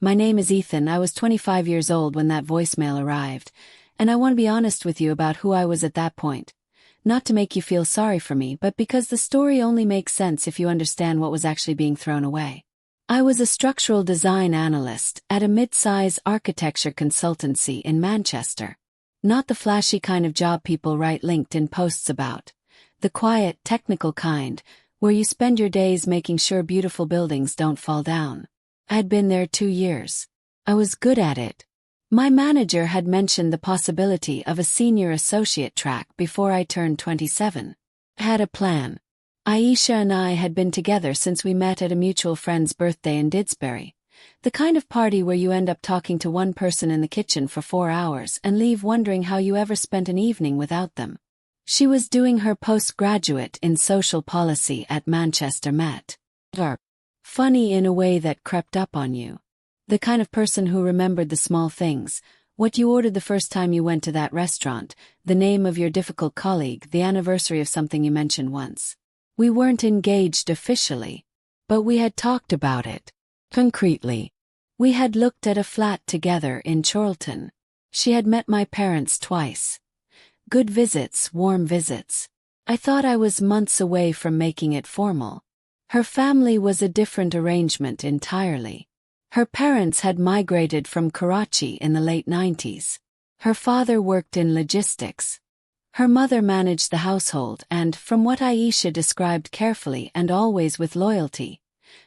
My name is Ethan. I was 25 years old when that voicemail arrived, and I want to be honest with you about who I was at that point. Not to make you feel sorry for me, but because the story only makes sense if you understand what was actually being thrown away. I was a structural design analyst at a mid-size architecture consultancy in Manchester. Not the flashy kind of job people write LinkedIn posts about. The quiet, technical kind, where you spend your days making sure beautiful buildings don't fall down. I had been there 2 years. I was good at it. My manager had mentioned the possibility of a senior associate track before I turned 27. I had a plan. Aisha and I had been together since we met at a mutual friend's birthday in Didsbury. The kind of party where you end up talking to one person in the kitchen for 4 hours and leave wondering how you ever spent an evening without them. She was doing her postgraduate in social policy at Manchester Met. Funny in a way that crept up on you. The kind of person who remembered the small things, what you ordered the first time you went to that restaurant, the name of your difficult colleague, the anniversary of something you mentioned once. We weren't engaged officially, but we had talked about it. Concretely. We had looked at a flat together in Chorlton. She had met my parents twice. Good visits, warm visits. I thought I was months away from making it formal. Her family was a different arrangement entirely. Her parents had migrated from Karachi in the late 90s. Her father worked in logistics. Her mother managed the household and, from what Aisha described carefully and always with loyalty,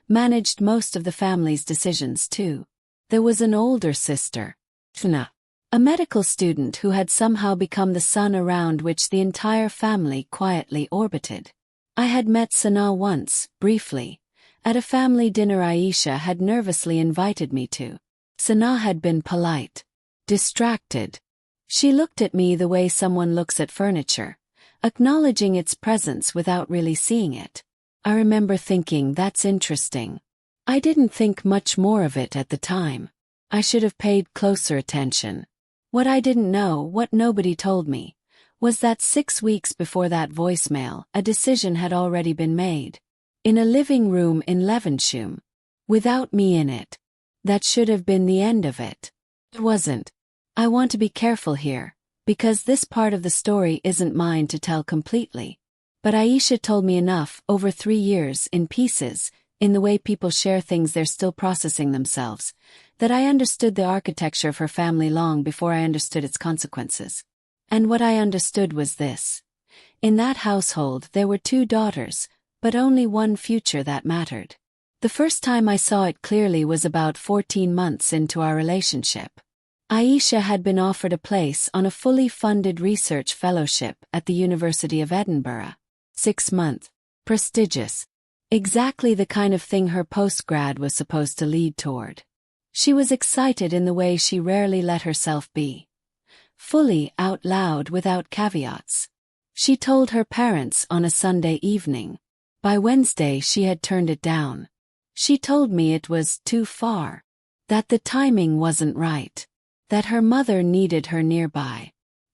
managed most of the family's decisions too. There was an older sister, Tuna, a medical student who had somehow become the sun around which the entire family quietly orbited. I had met Sana once, briefly, at a family dinner Aisha had nervously invited me to. Sana had been polite, distracted. She looked at me the way someone looks at furniture, acknowledging its presence without really seeing it. I remember thinking, that's interesting. I didn't think much more of it at the time. I should have paid closer attention. What I didn't know, what nobody told me, was that 6 weeks before that voicemail, a decision had already been made. In a living room in Levenshulme. Without me in it. That should have been the end of it. It wasn't. I want to be careful here, because this part of the story isn't mine to tell completely. But Aisha told me enough, over 3 years, in pieces, in the way people share things they're still processing themselves, that I understood the architecture of her family long before I understood its consequences. And what I understood was this. In that household there were 2 daughters, but only one future that mattered. The first time I saw it clearly was about 14 months into our relationship. Aisha had been offered a place on a fully funded research fellowship at the University of Edinburgh. 6 months. Prestigious. Exactly the kind of thing her postgrad was supposed to lead toward. She was excited in the way she rarely let herself be. Fully, out loud, without caveats. She told her parents on a Sunday evening. By Wednesday she had turned it down. She told me it was too far. That the timing wasn't right. That her mother needed her nearby.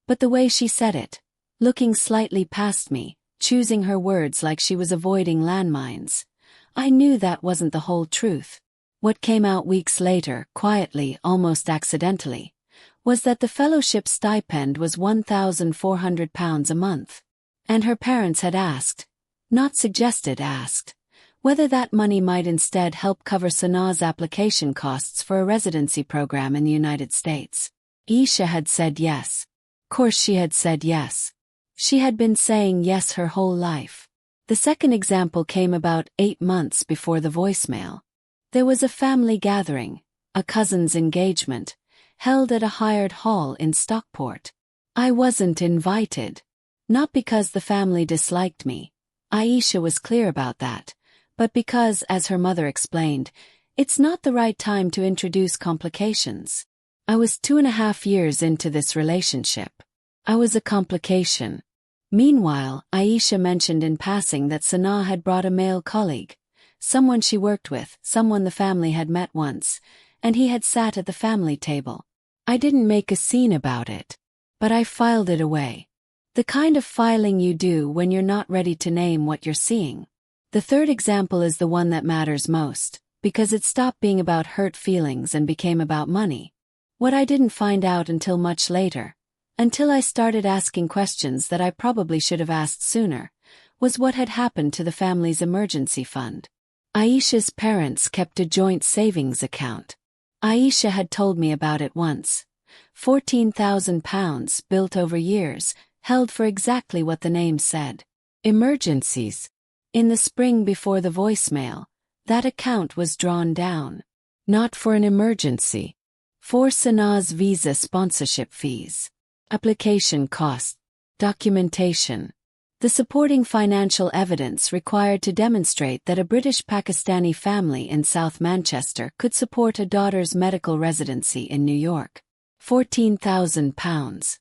But the way she said it, looking slightly past me, choosing her words like she was avoiding landmines, I knew that wasn't the whole truth. What came out weeks later, quietly, almost accidentally, was that the fellowship stipend was £1,400 a month. And her parents had asked, not suggested, asked, whether that money might instead help cover Sana's application costs for a residency program in the United States. Aisha had said yes. Of course she had said yes. She had been saying yes her whole life. The second example came about 8 months before the voicemail. There was a family gathering, a cousin's engagement, held at a hired hall in Stockport. I wasn't invited. Not because the family disliked me. Aisha was clear about that. But because, as her mother explained, it's not the right time to introduce complications. I was 2.5 years into this relationship. I was a complication. Meanwhile, Aisha mentioned in passing that Sana had brought a male colleague, someone she worked with, someone the family had met once, and he had sat at the family table. I didn't make a scene about it, but I filed it away. The kind of filing you do when you're not ready to name what you're seeing. The third example is the one that matters most, because it stopped being about hurt feelings and became about money. What I didn't find out until much later, until I started asking questions that I probably should have asked sooner, was what had happened to the family's emergency fund. Aisha's parents kept a joint savings account. Aisha had told me about it once. £14,000 built over years, held for exactly what the name said. Emergencies. In the spring before the voicemail, that account was drawn down. Not for an emergency. For Sanaa's visa sponsorship fees. Application costs. Documentation. The supporting financial evidence required to demonstrate that a British Pakistani family in South Manchester could support a daughter's medical residency in New York. £14,000.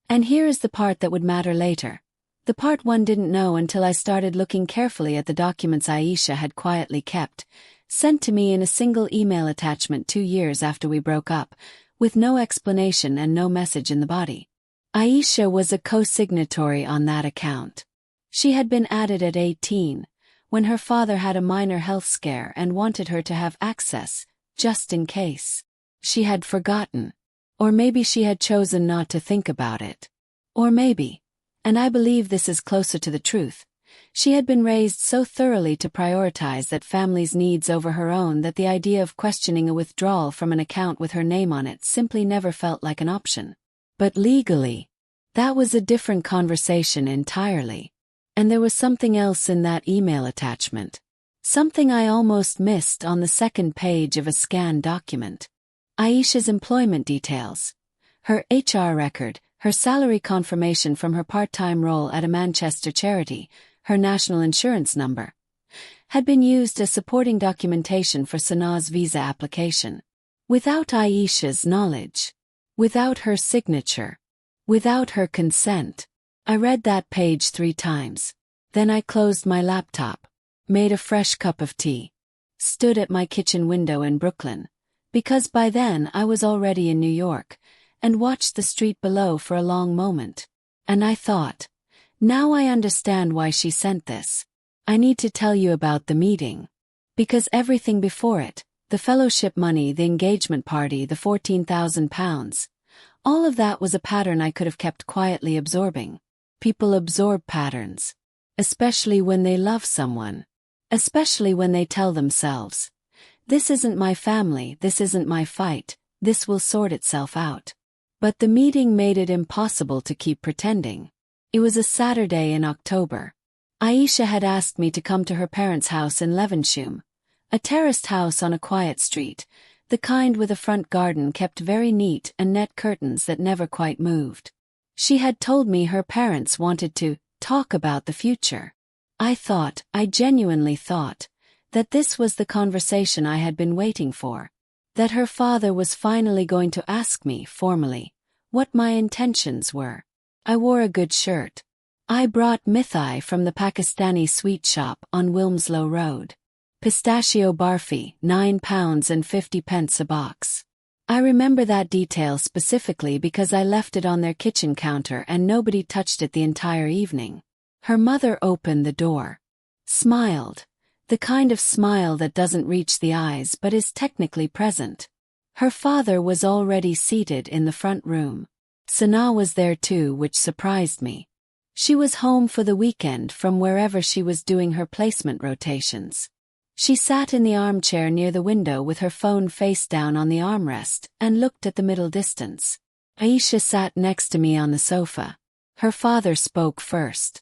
And here is the part that would matter later. The part one didn't know until I started looking carefully at the documents Aisha had quietly kept, sent to me in a single email attachment 2 years after we broke up, with no explanation and no message in the body. Aisha was a co-signatory on that account. She had been added at 18, when her father had a minor health scare and wanted her to have access, just in case. She had forgotten. Or maybe she had chosen not to think about it. Or maybe, and I believe this is closer to the truth, she had been raised so thoroughly to prioritize that family's needs over her own that the idea of questioning a withdrawal from an account with her name on it simply never felt like an option. But legally, that was a different conversation entirely. And there was something else in that email attachment. Something I almost missed on the second page of a scanned document. Aisha's employment details. Her HR record, her salary confirmation from her part-time role at a Manchester charity, her national insurance number, had been used as supporting documentation for Sanaa's visa application. Without Aisha's knowledge. Without her signature. Without her consent. I read that page 3 times. Then I closed my laptop, made a fresh cup of tea, stood at my kitchen window in Brooklyn, because by then I was already in New York, and watched the street below for a long moment. And I thought, now I understand why she sent this. I need to tell you about the meeting. Because everything before it, the fellowship money, the engagement party, the £14,000, all of that was a pattern I could have kept quietly absorbing. People absorb patterns. Especially when they love someone. Especially when they tell themselves, this isn't my family, this isn't my fight, this will sort itself out. But the meeting made it impossible to keep pretending. It was a Saturday in October. Aisha had asked me to come to her parents' house in Levenshulme, a terraced house on a quiet street, the kind with a front garden kept very neat and net curtains that never quite moved. She had told me her parents wanted to talk about the future. I genuinely thought, that this was the conversation I had been waiting for. That her father was finally going to ask me, formally, what my intentions were. I wore a good shirt. I brought mithai from the Pakistani sweet shop on Wilmslow Road. Pistachio barfi, £9.50 a box. I remember that detail specifically because I left it on their kitchen counter and nobody touched it the entire evening. Her mother opened the door. Smiled. The kind of smile that doesn't reach the eyes but is technically present. Her father was already seated in the front room. Sanaa was there too, which surprised me. She was home for the weekend from wherever she was doing her placement rotations. She sat in the armchair near the window with her phone face down on the armrest and looked at the middle distance. Aisha sat next to me on the sofa. Her father spoke first.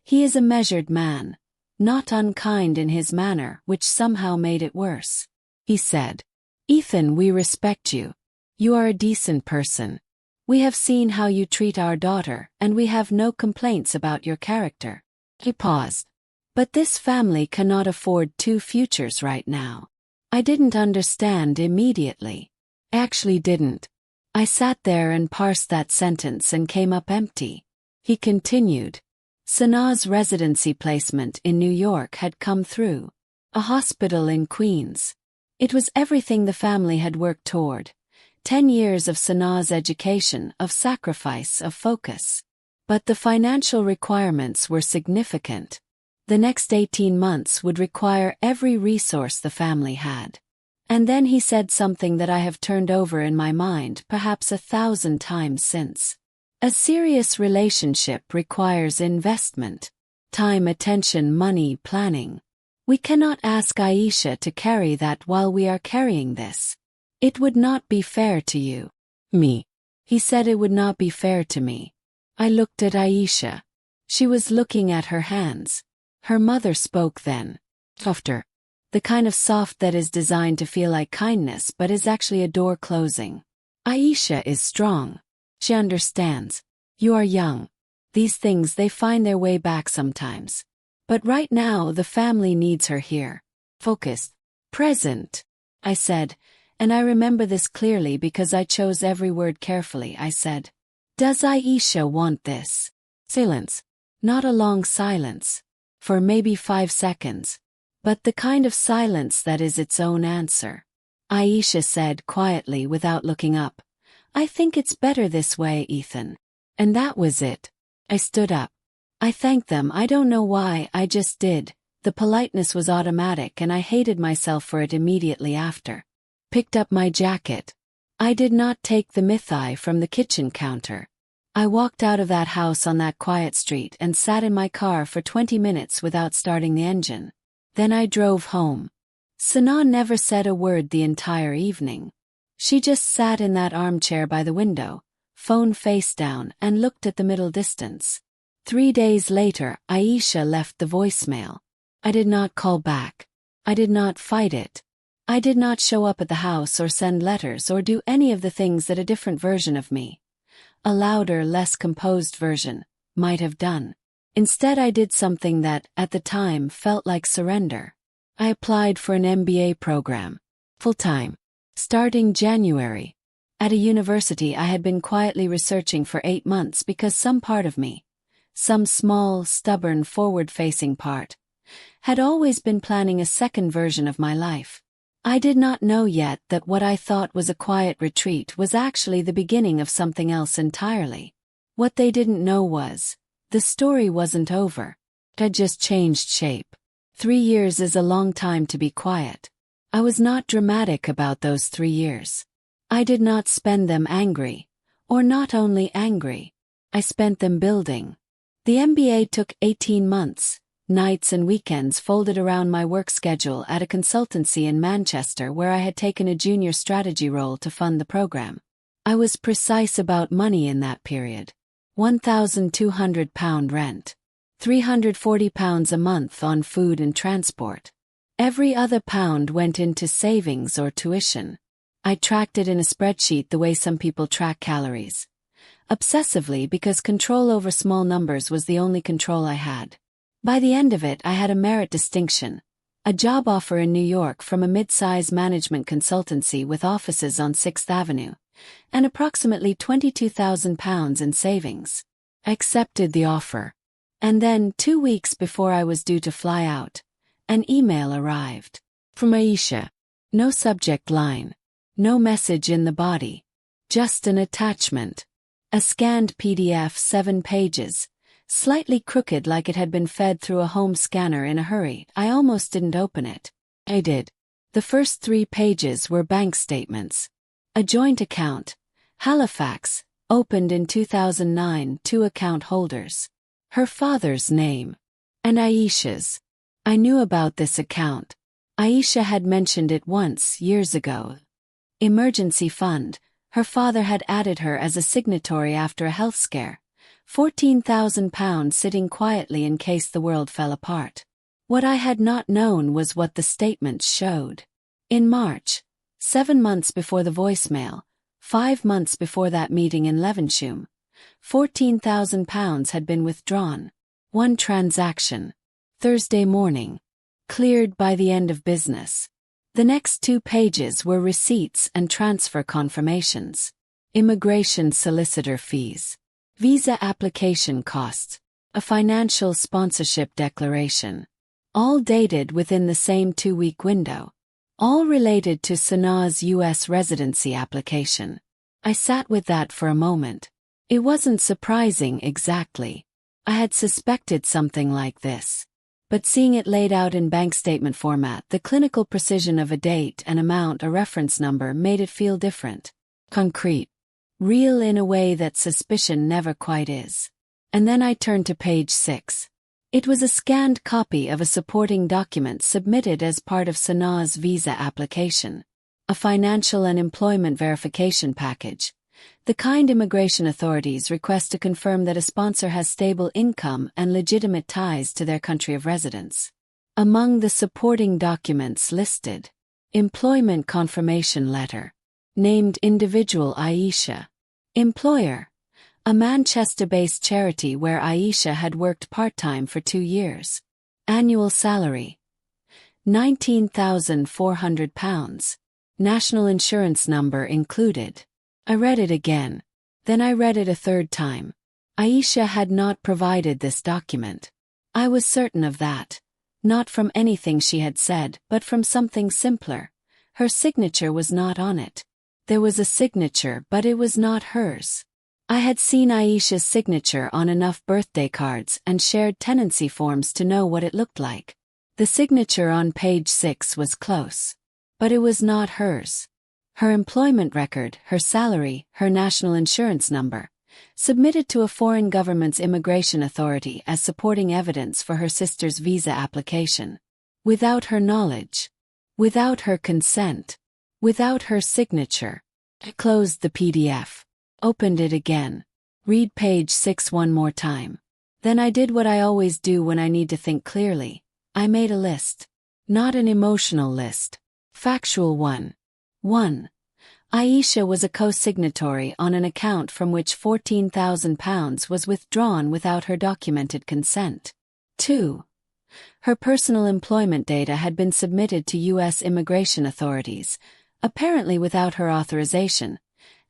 He is a measured man. Not unkind in his manner, which somehow made it worse. He said, "Ethan, we respect you. You are a decent person. We have seen how you treat our daughter, and we have no complaints about your character." He paused. "But this family cannot afford 2 futures right now." I didn't understand immediately. I actually didn't. I sat there and parsed that sentence and came up empty. He continued. Sanaa's residency placement in New York had come through. A hospital in Queens. It was everything the family had worked toward. 10 years of Sanaa's education, of sacrifice, of focus. But the financial requirements were significant. The next 18 months would require every resource the family had. And then he said something that I have turned over in my mind perhaps 1,000 times since. A serious relationship requires investment. Time, attention, money, planning. We cannot ask Aisha to carry that while we are carrying this. It would not be fair to you. Me. He said it would not be fair to me. I looked at Aisha. She was looking at her hands. Her mother spoke then. Softer. The kind of soft that is designed to feel like kindness but is actually a door closing. Aisha is strong. She understands. You are young. These things, they find their way back sometimes. But right now the family needs her here. Focused. Present. I said, and I remember this clearly because I chose every word carefully. I said, "Does Aisha want this?" Silence. Not a long silence. For maybe 5 seconds. But the kind of silence that is its own answer. Aisha said quietly without looking up, "I think it's better this way, Ethan." And that was it. I stood up. I thanked them. I don't know why, I just did. The politeness was automatic and I hated myself for it immediately after. Picked up my jacket. I did not take the mythi from the kitchen counter. I walked out of that house on that quiet street and sat in my car for 20 minutes without starting the engine. Then I drove home. Sana never said a word the entire evening. She just sat in that armchair by the window, phone face down, and looked at the middle distance. 3 days later, Aisha left the voicemail. I did not call back. I did not fight it. I did not show up at the house or send letters or do any of the things that a different version of me, a louder, less composed version, might have done. Instead, I did something that, at the time, felt like surrender. I applied for an MBA program. Full-time. Starting January. At a university I had been quietly researching for 8 months because some part of me, some small, stubborn, forward-facing part, had always been planning a second version of my life. I did not know yet that what I thought was a quiet retreat was actually the beginning of something else entirely. What they didn't know was, the story wasn't over. It had just changed shape. 3 years is a long time to be quiet. I was not dramatic about those 3 years. I did not spend them angry, or not only angry. I spent them building. The MBA took 18 months. Nights and weekends folded around my work schedule at a consultancy in Manchester where I had taken a junior strategy role to fund the program. I was precise about money in that period. £1,200 rent. £340 a month on food and transport. Every other pound went into savings or tuition. I tracked it in a spreadsheet the way some people track calories. Obsessively, because control over small numbers was the only control I had. By the end of it, I had a merit distinction, a job offer in New York from a mid-size management consultancy with offices on 6th Avenue, and approximately £22,000 in savings. I accepted the offer. And then, 2 weeks before I was due to fly out, an email arrived. From Aisha. No subject line. No message in the body. Just an attachment. A scanned PDF, 7 pages. Slightly crooked like it had been fed through a home scanner in a hurry. I almost didn't open it. I did. The first 3 pages were bank statements. A joint account. Halifax. Opened in 2009, 2 account holders. Her father's name. And Aisha's. I knew about this account. Aisha had mentioned it once, years ago. Emergency fund. Her father had added her as a signatory after a health scare. £14,000 sitting quietly in case the world fell apart. What I had not known was what the statements showed. In March, 7 months before the voicemail, 5 months before that meeting in Levenshulme, £14,000 had been withdrawn. 1 transaction. Thursday morning. Cleared by the end of business. The next 2 pages were receipts and transfer confirmations. Immigration solicitor fees. Visa application costs. A financial sponsorship declaration. All dated within the same 2-week window. All related to Sana's U.S. residency application. I sat with that for a moment. It wasn't surprising exactly. I had suspected something like this. But seeing it laid out in bank statement format, the clinical precision of a date, an amount, a reference number made it feel different. Concrete. Real in a way that suspicion never quite is. And then I turned to page 6. It was a scanned copy of a supporting document submitted as part of Sanaa's visa application. A financial and employment verification package. The kind immigration authorities request to confirm that a sponsor has stable income and legitimate ties to their country of residence. Among the supporting documents listed: employment confirmation letter. Named individual Aisha. Employer: a Manchester-based charity where Aisha had worked part-time for 2 years. Annual salary: £19,400. National insurance number included. I read it again. Then I read it a third time. Aisha had not provided this document. I was certain of that. Not from anything she had said, but from something simpler. Her signature was not on it. There was a signature, but it was not hers. I had seen Aisha's signature on enough birthday cards and shared tenancy forms to know what it looked like. The signature on page 6 was close. But it was not hers. Her employment record, her salary, her national insurance number, submitted to a foreign government's immigration authority as supporting evidence for her sister's visa application. Without her knowledge. Without her consent. Without her signature. I closed the PDF. Opened it again. Read page 6 one more time. Then I did what I always do when I need to think clearly. I made a list. Not an emotional list. Factual one. 1. Aisha was a co-signatory on an account from which £14,000 was withdrawn without her documented consent. 2. Her personal employment data had been submitted to U.S. immigration authorities, apparently without her authorization,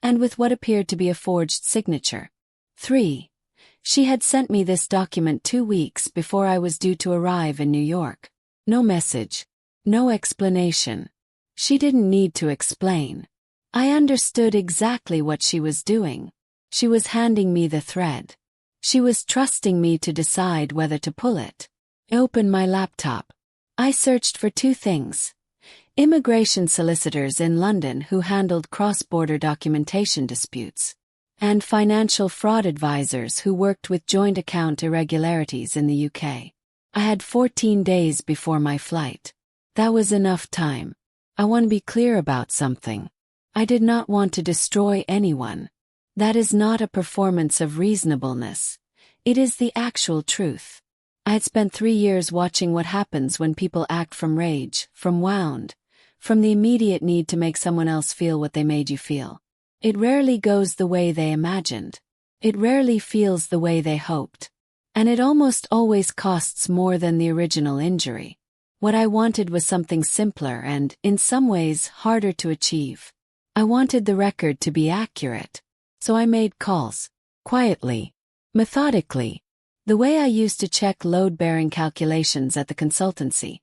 and with what appeared to be a forged signature. 3. She had sent me this document 2 weeks before I was due to arrive in New York. No message. No explanation. She didn't need to explain. I understood exactly what she was doing. She was handing me the thread. She was trusting me to decide whether to pull it. I opened my laptop. I searched for 2 things. Immigration solicitors in London who handled cross-border documentation disputes, and financial fraud advisors who worked with joint account irregularities in the UK. I had 14 days before my flight. That was enough time. I want to be clear about something. I did not want to destroy anyone. That is not a performance of reasonableness. It is the actual truth. I had spent 3 years watching what happens when people act from rage, from wound, from the immediate need to make someone else feel what they made you feel. It rarely goes the way they imagined. It rarely feels the way they hoped. And it almost always costs more than the original injury. What I wanted was something simpler and, in some ways, harder to achieve. I wanted the record to be accurate. So I made calls. Quietly. Methodically. The way I used to check load-bearing calculations at the consultancy.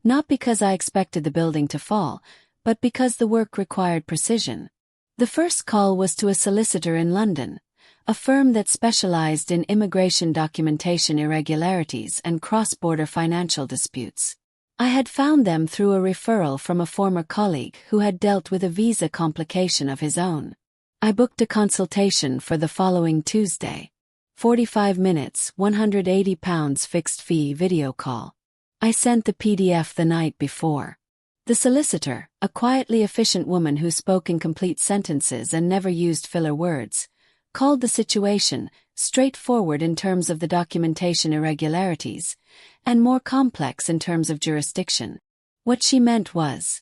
Not because I expected the building to fall, but because the work required precision. The first call was to a solicitor in London, a firm that specialized in immigration documentation irregularities and cross-border financial disputes. I had found them through a referral from a former colleague who had dealt with a visa complication of his own. I booked a consultation for the following Tuesday. 45 minutes, £180 fixed fee video call. I sent the PDF the night before. The solicitor, a quietly efficient woman who spoke in complete sentences and never used filler words, called the situation straightforward in terms of the documentation irregularities, and more complex in terms of jurisdiction. What she meant was,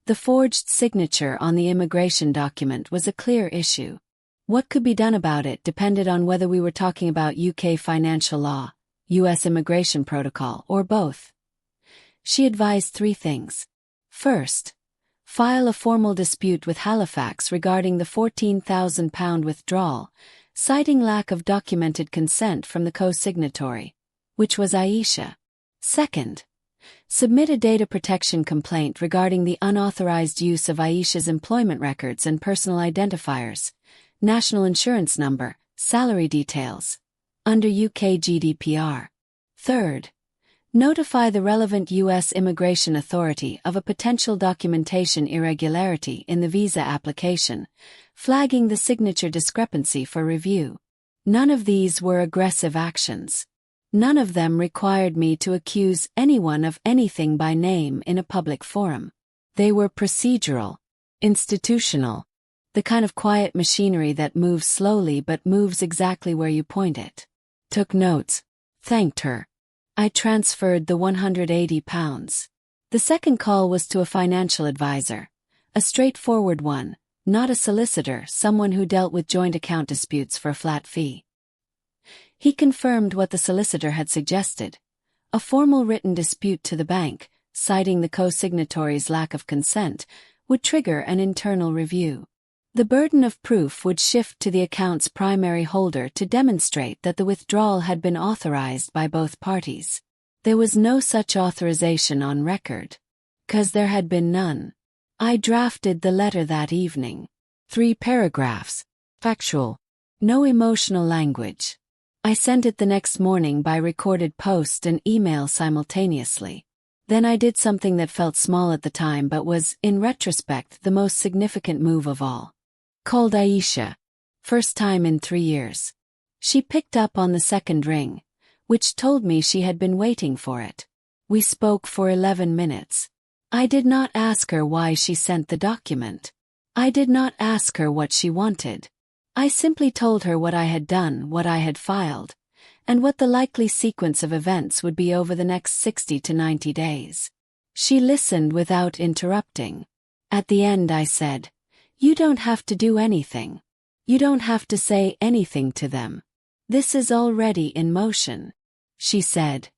the forged signature on the immigration document was a clear issue. What could be done about it depended on whether we were talking about UK financial law, US immigration protocol, or both. She advised 3 things. First, file a formal dispute with Halifax regarding the £14,000 withdrawal, citing lack of documented consent from the co-signatory, which was Aisha. Second, submit a data protection complaint regarding the unauthorized use of Aisha's employment records and personal identifiers, national insurance number, salary details, under UK GDPR. Third, Notify the relevant U.S. Immigration Authority of a potential documentation irregularity in the visa application, flagging the signature discrepancy for review. None of these were aggressive actions. None of them required me to accuse anyone of anything by name in a public forum. They were procedural, institutional, the kind of quiet machinery that moves slowly but moves exactly where you point it. Took notes. Thanked her. I transferred the £180. The second call was to a financial advisor. A straightforward one, not a solicitor, someone who dealt with joint account disputes for a flat fee. He confirmed what the solicitor had suggested. A formal written dispute to the bank, citing the co-signatory's lack of consent, would trigger an internal review. The burden of proof would shift to the account's primary holder to demonstrate that the withdrawal had been authorized by both parties. There was no such authorization on record. 'Cause there had been none. I drafted the letter that evening. 3 paragraphs. Factual. No emotional language. I sent it the next morning by recorded post and email simultaneously. Then I did something that felt small at the time but was, in retrospect, the most significant move of all. Called Aisha. First time in 3 years. She picked up on the second ring, which told me she had been waiting for it. We spoke for 11 minutes. I did not ask her why she sent the document. I did not ask her what she wanted. I simply told her what I had done, what I had filed, and what the likely sequence of events would be over the next 60 to 90 days. She listened without interrupting. At the end I said, "You don't have to do anything. You don't have to say anything to them. This is already in motion." She said,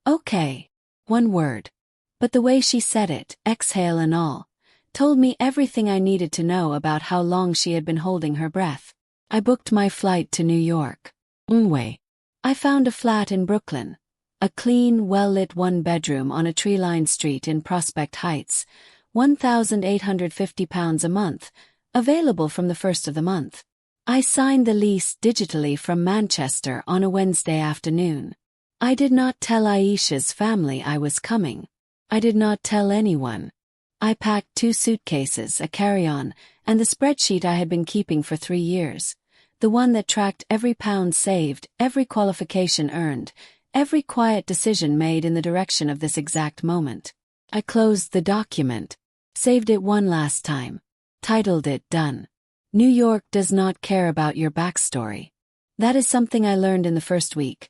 "Okay." 1 word. But the way she said it, exhale and all, told me everything I needed to know about how long she had been holding her breath. I booked my flight to New York. I found a flat in Brooklyn. A clean, well-lit 1-bedroom on a tree-lined street in Prospect Heights, £1,850 a month, available from the first of the month. I signed the lease digitally from Manchester on a Wednesday afternoon. I did not tell Aisha's family I was coming. I did not tell anyone. I packed 2 suitcases, a carry-on, and the spreadsheet I had been keeping for 3 years. The one that tracked every pound saved, every qualification earned, every quiet decision made in the direction of this exact moment. I closed the document, saved it one last time, titled it Done. New York does not care about your backstory. That is something I learned in the first week.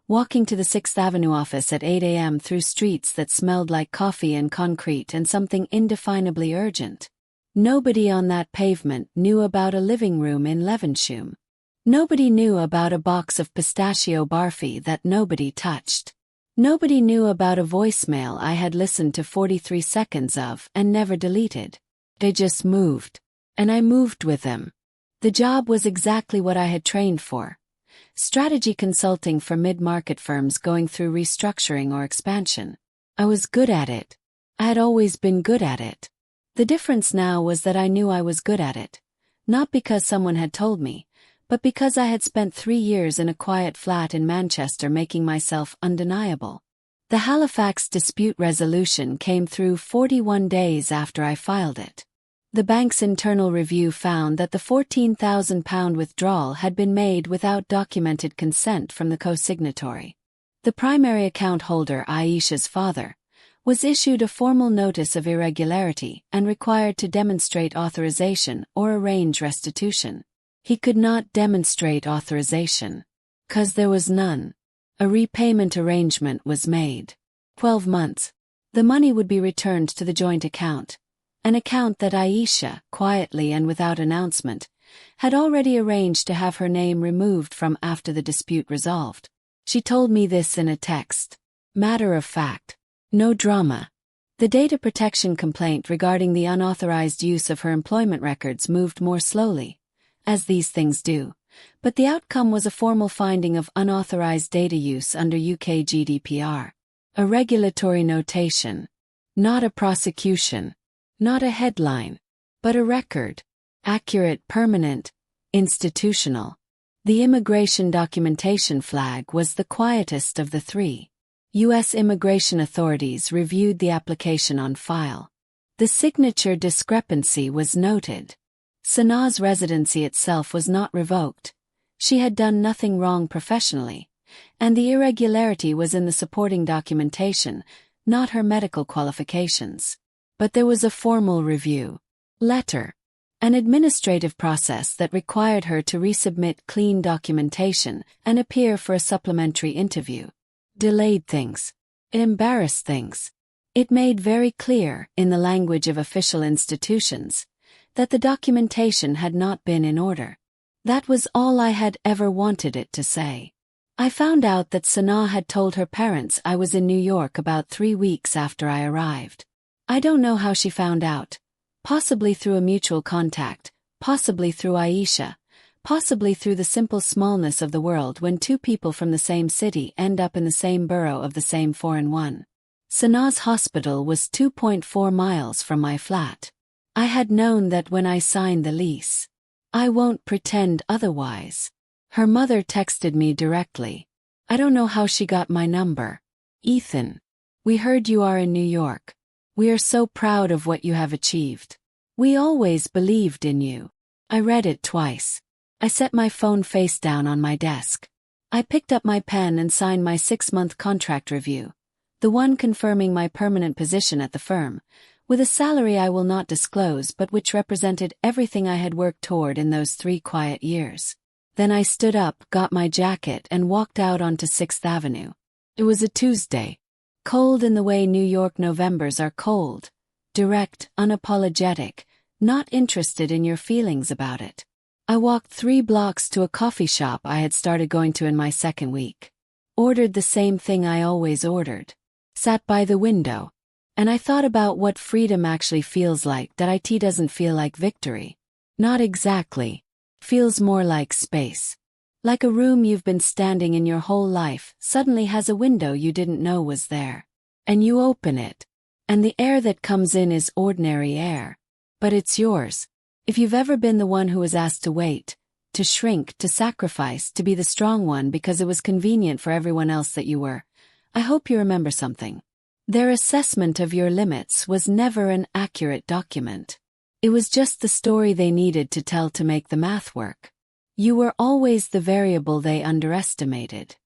Walking to the 6th Avenue office at 8 a.m. through streets that smelled like coffee and concrete and something indefinably urgent. Nobody on that pavement knew about a living room in Levenshulme. Nobody knew about a box of pistachio barfi that nobody touched. Nobody knew about a voicemail I had listened to 43 seconds of and never deleted. They just moved. And I moved with them. The job was exactly what I had trained for. Strategy consulting for mid-market firms going through restructuring or expansion. I was good at it. I had always been good at it. The difference now was that I knew I was good at it. Not because someone had told me, but because I had spent 3 years in a quiet flat in Manchester making myself undeniable. The Halifax dispute resolution came through 41 days after I filed it. The bank's internal review found that the £14,000 withdrawal had been made without documented consent from the co-signatory. The primary account holder, Aisha's father, was issued a formal notice of irregularity and required to demonstrate authorization or arrange restitution. He could not demonstrate authorization. 'Cause there was none. A repayment arrangement was made. 12 months. The money would be returned to the joint account. An account that Aisha, quietly and without announcement, had already arranged to have her name removed from after the dispute resolved. She told me this in a text. Matter of fact. No drama. The data protection complaint regarding the unauthorized use of her employment records moved more slowly, as these things do, but the outcome was a formal finding of unauthorized data use under UK GDPR. A regulatory notation. Not a prosecution. Not a headline. But a record. Accurate, permanent, institutional. The immigration documentation flag was the quietest of the 3. U.S. immigration authorities reviewed the application on file. The signature discrepancy was noted. Sanaa's residency itself was not revoked. She had done nothing wrong professionally, and the irregularity was in the supporting documentation, not her medical qualifications. But there was a formal review letter, an administrative process that required her to resubmit clean documentation and appear for a supplementary interview. Delayed things. It embarrassed things. It made very clear, in the language of official institutions, that the documentation had not been in order. That was all I had ever wanted it to say. I found out that Sanaa had told her parents I was in New York about 3 weeks after I arrived. I don't know how she found out. Possibly through a mutual contact, possibly through Aisha, possibly through the simple smallness of the world when two people from the same city end up in the same borough of the same foreign one. Sanaa's hospital was 2.4 miles from my flat. I had known that when I signed the lease. I won't pretend otherwise. Her mother texted me directly. I don't know how she got my number. Ethan. We heard you are in New York. We are so proud of what you have achieved. We always believed in you. I read it twice. I set my phone face down on my desk. I picked up my pen and signed my 6-month contract review, the one confirming my permanent position at the firm, with a salary I will not disclose but which represented everything I had worked toward in those 3 quiet years. Then I stood up, got my jacket, and walked out onto 6th Avenue. It was a Tuesday. Cold in the way New York Novembers are cold. Direct, unapologetic, not interested in your feelings about it. I walked 3 blocks to a coffee shop I had started going to in my 2nd week. Ordered the same thing I always ordered. Sat by the window. And I thought about what freedom actually feels like. That IT doesn't feel like victory. Not exactly. Feels more like space. Like a room you've been standing in your whole life suddenly has a window you didn't know was there. And you open it. And the air that comes in is ordinary air. But it's yours. If you've ever been the one who was asked to wait, to shrink, to sacrifice, to be the strong one because it was convenient for everyone else that you were, I hope you remember something. Their assessment of your limits was never an accurate document. It was just the story they needed to tell to make the math work. You were always the variable they underestimated.